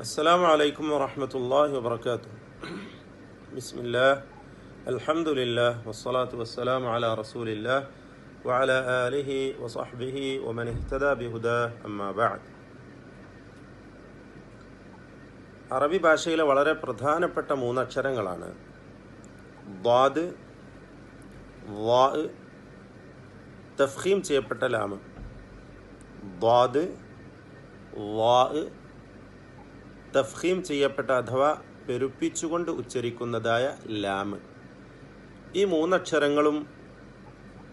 അസ്സലാമു അലൈക്കും വറഹ്മത്തുള്ളാഹി വബറകാതുഹു. ബിസ്മില്ലാഹ് അൽഹംദുലില്ലാഹ് വസ്സലാത്തു വസ്സലാമു അലാ റസൂലില്ലാഹ് വഅലാ ആലിഹി വസഹ്ബിഹി വമൻ ഇഹ്തദാ ബിഹുദാഹ് അമ്മാ ബഅദ്. അറബി ഭാഷയിലെ വളരെ പ്രധാനപ്പെട്ട മൂന്നക്ഷരങ്ങളാണ് ദ്വാദ്, വാ, തഫ്ഖീം ചെയ്യപ്പെട്ട ലാമ്. ദ്വാദ്, വാ, തഫ്ഖീം ചെയ്യപ്പെട്ട അഥവാ പെരുപ്പിച്ചുകൊണ്ട് ഉച്ചരിക്കുന്നതായ ലാമ്. ഈ മൂന്നക്ഷരങ്ങളും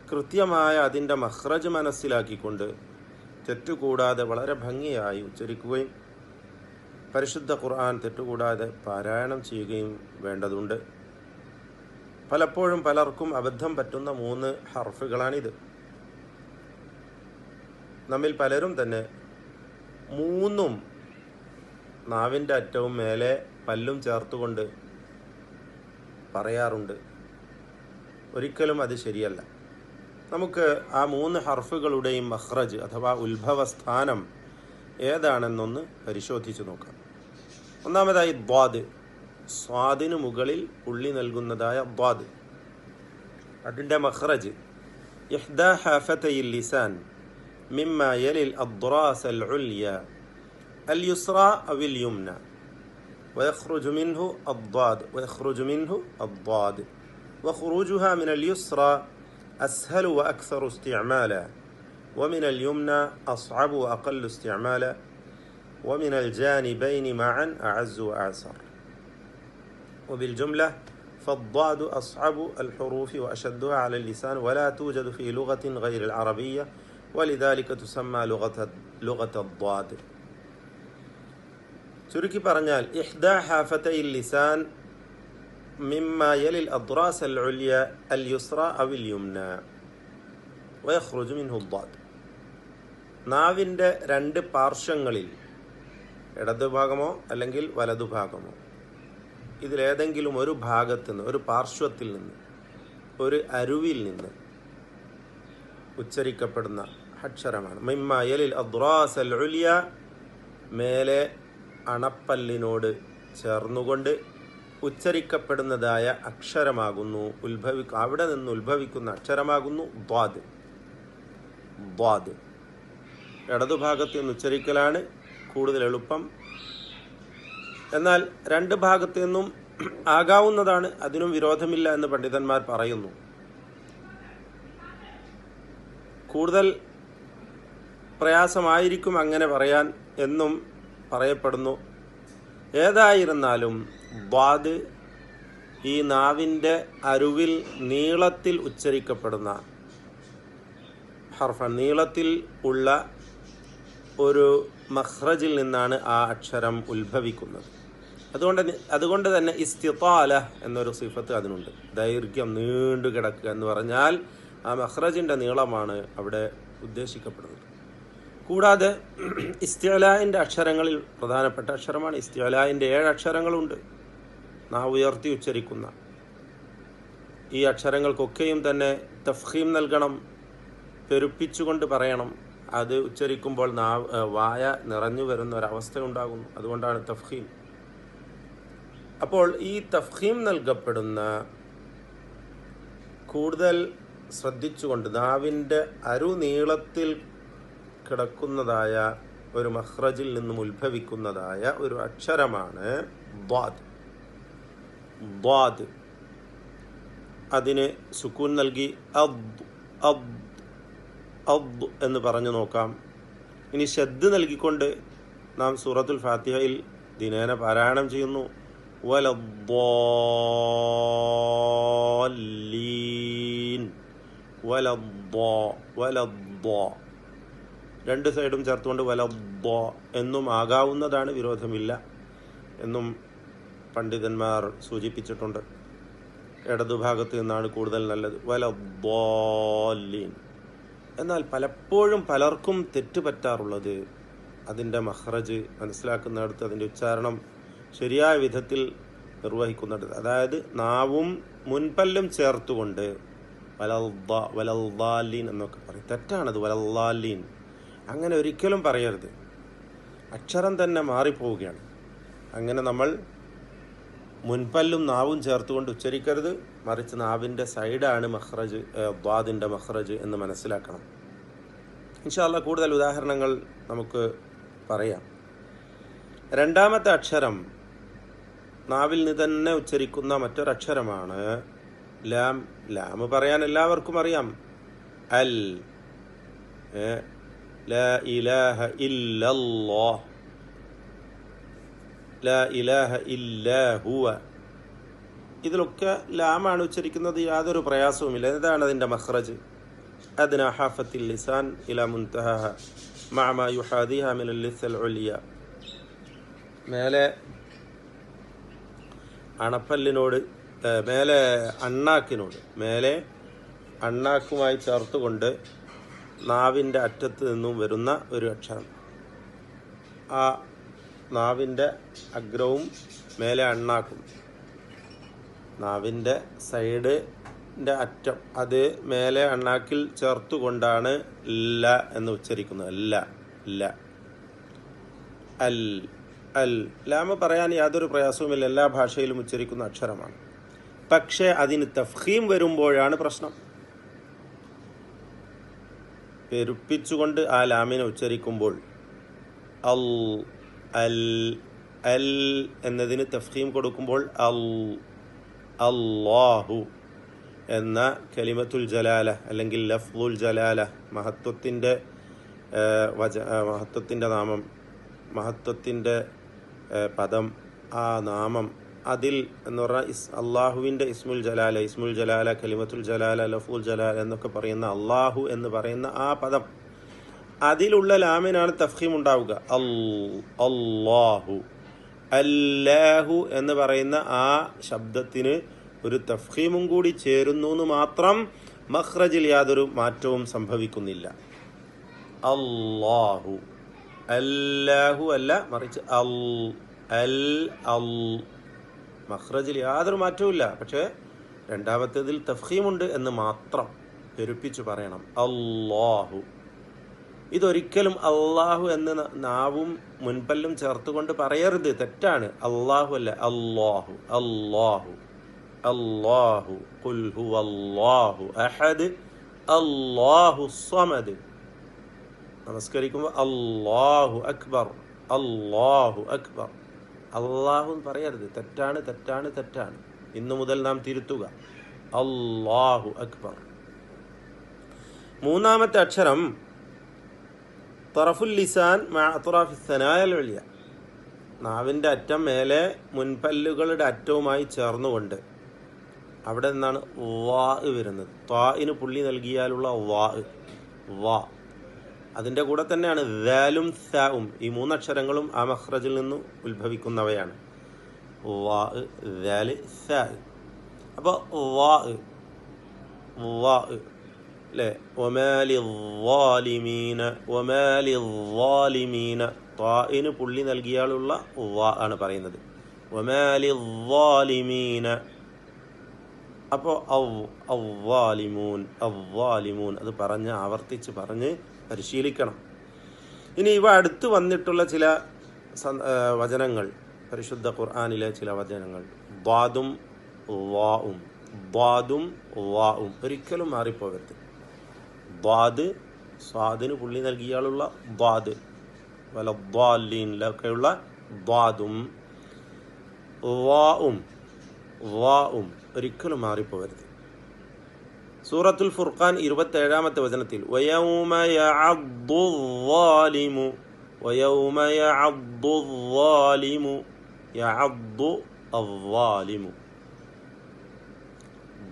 കൃത്യമായ അതിൻ്റെ മഖ്റജ് മനസ്സിലാക്കിക്കൊണ്ട് തെറ്റുകൂടാതെ വളരെ ഭംഗിയായി ഉച്ചരിക്കുകയും പരിശുദ്ധ ഖുർആൻ തെറ്റുകൂടാതെ പാരായണം ചെയ്യുകയും വേണ്ടതുണ്ട്. പലപ്പോഴും പലർക്കും അബദ്ധം പറ്റുന്ന 3 ഹർഫുകളാണിത്. നമ്മിൽ പലരും തന്നെ 3ഉം നാവിൻ്റെ അറ്റവും മേലെ പല്ലും ചേർത്തുകൊണ്ട് പറയാറുണ്ട്. ഒരിക്കലും അത് ശരിയല്ല. നമുക്ക് ആ 3 ഹർഫുകളുടെയും മഖ്റജ് അഥവാ ഉത്ഭവസ്ഥാനം ഏതാണെന്നൊന്ന് പരിശോധിച്ച് നോക്കാം. ഒന്നാമതായി ദ്വാദ്, സ്വാദിനു മുകളിൽ പുള്ളി നൽകുന്നതായ ദ്വാദ്. അതിൻ്റെ മഖ്റജ് ഇഹ്ദാ ഹാഫതയിൽ ലിസാൻ മിമ്മ യലിൽ അദ്റാസ് അൽ ഉൽയ اليسرى أو اليمنى ويخرج منه الضاد وخروجها من اليسرى أسهل وأكثر استعمالا ومن اليمنى أصعب وأقل استعمالا ومن الجانبين معا أعز وأعسر وبالجملة فالضاد أصعب الحروف وأشدها على اللسان ولا توجد في لغة غير العربية ولذلك تسمى لغة الضاد. ചുരുക്കി പറഞ്ഞാൽ ഇഹ്ദാ ഹാഫതയിൽ ലിസാൻ മിമ്മ യലിൽ അദ്റാസ് അൽ ഉൽയ അൽ യുസ്റ അവിൽ യുംന വയഖ്റുജു മിൻഹു ദ്വാദ്. നാവിൻ്റെ 2 പാർശ്വങ്ങളിൽ, ഇടതുഭാഗമോ അല്ലെങ്കിൽ വലതുഭാഗമോ, ഇതിലേതെങ്കിലും ഒരു ഭാഗത്ത് നിന്ന്, ഒരു പാർശ്വത്തിൽ നിന്ന്, ഒരു അരുവിൽ നിന്ന് ഉച്ചരിക്കപ്പെടുന്ന അക്ഷരമാണ് മിമ്മ യലിൽ അദ്റാസ് അൽ ഉൽയ, മേലെ അണപ്പല്ലിനോട് ചേർന്നുകൊണ്ട് ഉച്ചരിക്കപ്പെടുന്നതായ അക്ഷരമാകുന്നു, അവിടെ നിന്ന് ഉത്ഭവിക്കുന്ന അക്ഷരമാകുന്നു ദ്വാദ്. ദ്വാദ് ഇടതുഭാഗത്ത് നിന്ന് ഉച്ചരിക്കലാണ് കൂടുതൽ എളുപ്പം. എന്നാൽ 2 ഭാഗത്തു നിന്നും ആകാവുന്നതാണ്, അതിനും വിരോധമില്ല എന്ന് പണ്ഡിതന്മാർ പറയുന്നു. കൂടുതൽ പ്രയാസമായിരിക്കും അങ്ങനെ പറയാൻ എന്നും പറയപ്പെടുന്നു. ഏതായിരുന്നാലും ദ്വാദ് ഈ നാവിൻ്റെ അരുവിൽ നീളത്തിൽ ഉച്ചരിക്കപ്പെടുന്ന ഹർഫൻ, നീളത്തിൽ ഉള്ള ഒരു മഖ്റജിൽ നിന്നാണ് ആ അക്ഷരം ഉത്ഭവിക്കുന്നത്. അതുകൊണ്ട് തന്നെ ഇസ്തിതാല എന്നൊരു സിഫത്ത് അതിനുണ്ട്. ദൈർഘ്യം, നീണ്ടു കിടക്കുക എന്ന് പറഞ്ഞാൽ ആ മഖ്റജിൻ്റെ നീളമാണ് അവിടെ ഉദ്ദേശിക്കപ്പെടുന്നത്. കൂടാതെ ഇസ്തിഅലാഇൻ്റെ അക്ഷരങ്ങളിൽ പ്രധാനപ്പെട്ട അക്ഷരമാണ്. ഇസ്തിഅലാഇൻ്റെ 7 അക്ഷരങ്ങളുണ്ട്, നാവ് ഉയർത്തി ഉച്ചരിക്കുന്ന. ഈ അക്ഷരങ്ങൾക്കൊക്കെയും തന്നെ തഫ്ഖീം നൽകണം, പെരുപ്പിച്ചുകൊണ്ട് പറയണം. അത് ഉച്ചരിക്കുമ്പോൾ വായ നിറഞ്ഞു വരുന്ന ഒരവസ്ഥ ഉണ്ടാകുന്നു. അതുകൊണ്ടാണ് തഫ്ഖീം. അപ്പോൾ ഈ തഫ്ഖീം നൽകപ്പെടുന്ന, കൂടുതൽ ശ്രദ്ധിച്ചുകൊണ്ട് നാവിൻ്റെ അരുനീളത്തിൽ കിടക്കുന്നതായ ഒരു മഖ്റജിൽ നിന്നും ഉത്ഭവിക്കുന്നതായ ഒരു അക്ഷരമാണ് ദ്വാദ്. ദ്വാദ് അതിന് സുക്കൂൻ നൽകി അദ് എന്ന് പറഞ്ഞു നോക്കാം. ഇനി ശദ്ദ് നൽകിക്കൊണ്ട് നാം സൂറത്തുൽ ഫാത്തിഹയിൽ ദിനേന പാരായണം ചെയ്യുന്നു. വലദ്ദാല്ലീൻ, വലദ്ദാ 2 സൈഡും ചേർത്തുകൊണ്ട് വലദ്ദാ എന്നും ആകാവുന്നതാണ്, വിരോധമില്ല എന്നും പണ്ഡിതന്മാർ സൂചിപ്പിച്ചിട്ടുണ്ട്. ഇടതുഭാഗത്ത് നിന്നാണ് കൂടുതൽ നല്ലത്, വലദ്ദാല്ലീൻ. എന്നാൽ പലപ്പോഴും പലർക്കും തെറ്റുപറ്റാറുള്ളത് അതിൻ്റെ മഖ്റജ് മനസ്സിലാക്കുന്നിടത്ത്, അതിൻ്റെ ഉച്ചാരണം ശരിയായ വിധത്തിൽ നിർവഹിക്കുന്നിടത്ത്, അതായത് നാവും മുൻപല്ലും ചേർത്തുകൊണ്ട് വലദ്ദാല്ലീൻ എന്നൊക്കെ പറയും. തെറ്റാണത്, വലദ്ദാല്ലീൻ അങ്ങനെ ഒരിക്കലും പറയരുത്. അക്ഷരം തന്നെ മാറിപ്പോവുകയാണ്. അങ്ങനെ നമ്മൾ മുൻപല്ലും നാവും ചേർത്തുകൊണ്ട് ഉച്ചരിക്കരുത്, മറിച്ച് നാവിൻ്റെ സൈഡാണ് മഖ്റജ്, ദ്വാദിൻ്റെ മഖ്റജ് എന്ന് മനസ്സിലാക്കണം. ഇൻഷാ അല്ലാഹ് കൂടുതൽ ഉദാഹരണങ്ങൾ നമുക്ക് പറയാം. രണ്ടാമത്തെ അക്ഷരം നാവിൽ നിന്ന് തന്നെ ഉച്ചരിക്കുന്ന മറ്റൊരക്ഷരമാണ് ലാം. ലാം പറയാൻ എല്ലാവർക്കും അറിയാം. അൽ, ലാ ഇലാഹ ഇല്ലല്ലാഹ്, ലാ ഇലാഹ ഇല്ലാ ഹുവ. ഇതിലൊക്കെ ലാമാണ് ഉച്ചരിക്കുന്നത്, യാതൊരു പ്രയാസവുമില്ല. എന്താണ് അതിൻ്റെ മഖ്റജ്? അദ്നാ ഹാഫത്തിൽ ലിസാൻ ഇലാ മുൻതഹാഹ മഅ മാ യുഹാദിഹ മിനൽ ലിസ്സൽ ഉലിയ. മേലെ അണപ്പല്ലിനോട്, മേലെ അണ്ണാക്കിനോട്, മേലെ അണ്ണാക്കുമായി ചേർത്തുകൊണ്ട് നാവിൻ്റെ അറ്റത്ത് നിന്നും വരുന്ന ഒരു അക്ഷരം. ആ നാവിൻ്റെ അഗ്രവും മേലെ അണ്ണാക്കും, നാവിൻ്റെ സൈഡിൻ്റെ അറ്റം, അത് മേലെ അണ്ണാക്കിൽ ചേർത്തുകൊണ്ടാണ് ല എന്ന് ഉച്ചരിക്കുന്നത്. ല, അൽ, അൽ. ലാമ പറയാൻ യാതൊരു പ്രയാസവുമില്ല, എല്ലാ ഭാഷയിലും ഉച്ചരിക്കുന്ന അക്ഷരമാണ്. പക്ഷേ അതിന് തഫ്ഖീം വരുമ്പോഴാണ് പ്രശ്നം. പെരുപ്പിച്ചുകൊണ്ട് ആ ലാമിനെ ഉച്ചരിക്കുമ്പോൾ അൽ, അൽ, അൽ എന്നതിന് തഫ്ഖീം കൊടുക്കുമ്പോൾ അല്ലാഹു എന്ന കലിമത്തുൽ ജലാല അല്ലെങ്കിൽ ലഫ്ളുൽ ജലാല, മഹത്വത്തിൻ്റെ നാമം, മഹത്വത്തിൻ്റെ പദം, ആ നാമം, അതിൽ എന്ന് പറഞ്ഞാൽ അള്ളാഹുവിൻ്റെ ഇസ്മുൽ ജലാല, കലിമത്തുൽ ജലാല, ലഫ്ളുൽ ജലാല എന്നൊക്കെ പറയുന്ന അള്ളാഹു എന്ന് പറയുന്ന ആ പദം, അതിലുള്ള ലാമിനാണ് തഫ്ഖീം ഉണ്ടാവുക. അല്ലാഹു, അല്ലാഹു എന്ന് പറയുന്ന ആ ശബ്ദത്തിന് ഒരു തഫ്ഖീമും കൂടി ചേരുന്നു എന്ന് മാത്രം. മഖ്റജിൽ യാതൊരു മാറ്റവും സംഭവിക്കുന്നില്ല. അല്ലാഹു, അല്ലാഹു അല്ല, മറിച്ച് അൽ. മഖ്റജിൽ യാതൊരു മാറ്റവുമില്ല. പക്ഷേ രണ്ടാമത്തേതിൽ തഫ്ഖീമുണ്ട് എന്ന് മാത്രം പെരുപ്പിച്ചു പറയണം. അല്ലാഹു. ഇതൊരിക്കലും അള്ളാഹു എന്ന് നാവും മുൻപല്ലും ചേർത്തുകൊണ്ട് പറയരുത്, തെറ്റാണ്. അള്ളാഹു അല്ല, അല്ലാഹു, അല്ലാഹു, അല്ലാഹു. ഖുൽ ഹുവല്ലാഹു അഹദ് അല്ലാഹു സ്വമദ്. നമസ്കരിക്കുമ്പോൾ അല്ലാഹു അക്ബർ, അല്ലാഹു അക്ബർ. അള്ളാഹു പറയരുത്, തെറ്റാണ്, തെറ്റാണ്, തെറ്റാണ്. ഇന്നു മുതൽ നാം തിരുത്തുക. അല്ലാഹു അക്ബർ. മൂന്നാമത്തെ അക്ഷരം തറഫുൽ ലിസാൻ മഅ അത്റാഫി സനായൽ ഉലിയ. നാവിൻ്റെ അറ്റം മേലെ മുൻപല്ലുകളുടെ അറ്റവുമായി ചേർന്നുകൊണ്ട് അവിടെ നിന്നാണ് വാ വരുന്നത്. ത്വാഇന് പുള്ളി നൽകിയാലുള്ള വാ. അതിൻ്റെ കൂടെ തന്നെയാണ് ദാലും സാഉം. ഈ മൂന്നക്ഷരങ്ങളും ആ മഖ്റജിൽ നിന്ന് ഉത്ഭവിക്കുന്നവയാണ്. വാ, ദാല്, സാ. അപ്പോൾ വാ അല്ലേ? ഒമാലിദ്ദാലിമീന. ത്വാഇന് പുള്ളി നൽകിയാലുള്ള വാ ആണ് പറയുന്നത്. ഒമാലിദ്ദാലിമീന. അപ്പോൾ അവ്വാലിമൂൻ അത് പറഞ്ഞ് ആവർത്തിച്ച് പറഞ്ഞ് പരിശീലിക്കണം. ഇനി ഇവ അടുത്ത് വന്നിട്ടുള്ള ചില വചനങ്ങൾ, പരിശുദ്ധ ഖുർആനിലെ ചില വചനങ്ങൾ, ദ്വാദും വാഉം ഒരിക്കലും മാറിപ്പോകരുത്. ദ്വാദ്, സ്വാദിന് പുള്ളി നൽകിയാലുള്ള ദ്വാദ്, വലദ്ദാലീനിലൊക്കെയുള്ള ദ്വാദും വാഉം ഒരിക്കലും മാറിപ്പോകരുത്. സൂറത്തുൽ ഫുർഖാൻ 27-ാമത്തെ വചനത്തിൽ വയൗമ യഅദ്ദു അദ്ദാലിമു.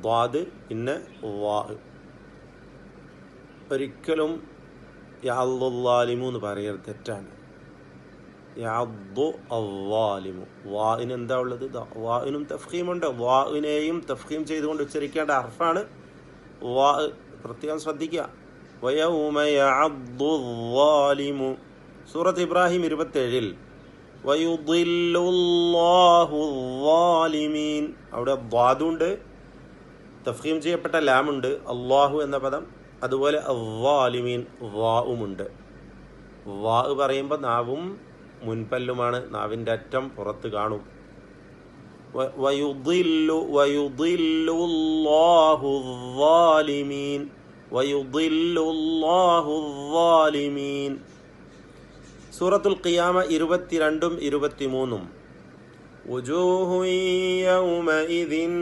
ദ്വാദ് പിന്നെ വാ. ഒരിക്കലും യഅദ്ദുല്ലാലിമു എന്ന് പറയരുത്, തെറ്റാണ്. യഅദ്ദു അദ്ദാലിമു. വാഇന് എന്താ ഉള്ളത്? വാഇനും തഫ്ഖീമുണ്ട്. വാഇനെയും തഫ്ഖീം ചെയ്തുകൊണ്ട് ഉച്ചരിക്കേണ്ട ഹർഫാണ് വാ. പ്രത്യേകം ശ്രദ്ധിക്കുക. വയൗമ യഅദ്ദുല്ലാലിമു. സൂറത്ത് ഇബ്രാഹിം 27-ൽ വയുദില്ലുല്ലാഹു ദ്ദാലിമീൻ. അവിടെ ദ്വാദുണ്ട്, തഫ്ഖീം ചെയ്യപ്പെട്ട ലാമുണ്ട്, അല്ലാഹു എന്ന പദം. അതുപോലെ അദ്ദാലിമീൻ വാഉമുണ്ട്. വാ പറയുമ്പോൾ നാവും മുൻപല്ലുമാണ്. നാവിൻ്റെ അറ്റം പുറത്ത് കാണും. സൂറത്തുൽ ഖിയാമ 22 23. വുജൂഹു യൗമഇദിൻ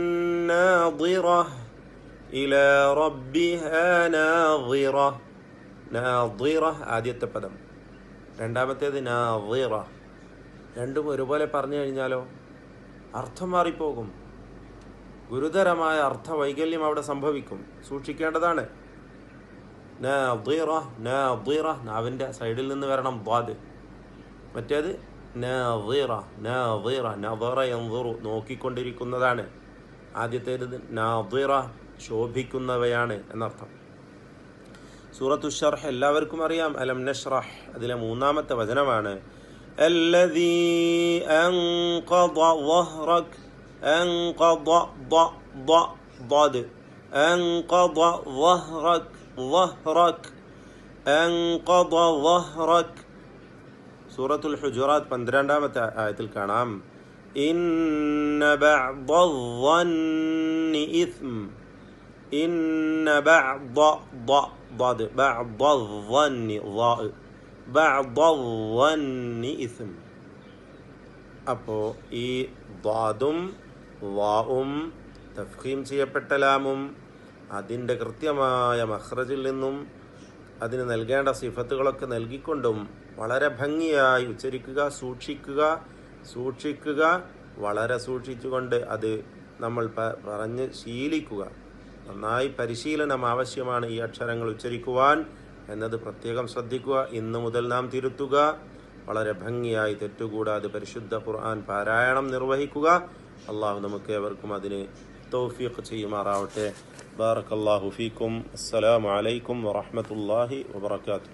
നാദിറഹ ഇലാ റബ്ബിഹാ നാദിറഹ. നാദിറഹ ആദ്യത്തെ പദം, രണ്ടാമത്തേത് നാദിറ. രണ്ടും ഒരുപോലെ പറഞ്ഞു കഴിഞ്ഞാലോ അർത്ഥം മാറിപ്പോകും. ഗുരുതരമായ അർത്ഥവൈകല്യം അവിടെ സംഭവിക്കും. സൂക്ഷിക്കേണ്ടതാണ്. നാദിറ നാദിറ, നാവിൻ്റെ സൈഡിൽ നിന്ന് വരണം ദ്വാദ്. മറ്റേത് നാദിറ നാദിറ, നദറ യൻദുറു, നോക്കിക്കൊണ്ടിരിക്കുന്നതാണ്. ആദ്യത്തേത് നാദിറ, ശോഭിക്കുന്നവയാണ് എന്നർത്ഥം. സൂറത്തു ശർഹ് എല്ലാവർക്കും അറിയാം. അലം നശ്റഹ്, അതിലെ 3-ാമത്തെ വചനമാണ്. അല്ലദീ അൻഖദ വഹ്റക, അൻഖദ ضاد അൻഖദ വഹ്റക വഹ്റക അൻഖദ വഹ്റക. സൂറത്തുൽ ഹുജറാത്ത് 12-ാമത്തെ ആയത്തിൽ കാണാം. ഇന്ന ബഅദ-ളന്നി ഇസ്ം, ഇന്ന ബഅദ ബഅദ-ളന്നി ഇസ്ം. അപ്പോൾ ഈ ളാദും വാഉം തഫ്ഖീം ചെയ്യപ്പെട്ട ലാമും അതിൻ്റെ കൃത്യമായ മഖ്റജിൽ നിന്നും അതിന് നൽകേണ്ട സിഫത്തുകളൊക്കെ നൽകിക്കൊണ്ടും വളരെ ഭംഗിയായി ഉച്ചരിക്കുക, സൂക്ഷിക്കുക, വളരെ സൂക്ഷിച്ചുകൊണ്ട് അത് നമ്മൾ പറഞ്ഞ് ശീലിക്കുക. നന്നായി പരിശീലനം ആവശ്യമാണ് ഈ അക്ഷരങ്ങൾ ഉച്ചരിക്കുവാൻ എന്നത് പ്രത്യേകം ശ്രദ്ധിക്കുക. ഇന്നു മുതൽ നാം തിരുത്തുക. വളരെ ഭംഗിയായി തെറ്റുകൂടാതെ പരിശുദ്ധ ഖുർആൻ പാരായണം നിർവഹിക്കുക. അള്ളാഹു നമുക്ക് ഏവർക്കും അതിന് തൗഫീഖ് ചെയ്യുമാറാവട്ടെ. ബാറക്കല്ലാഹു ഫീക്കും. അസ്സലാമു അലൈക്കും വറഹ്മത്തുള്ളാഹി വബറകാതുഹു.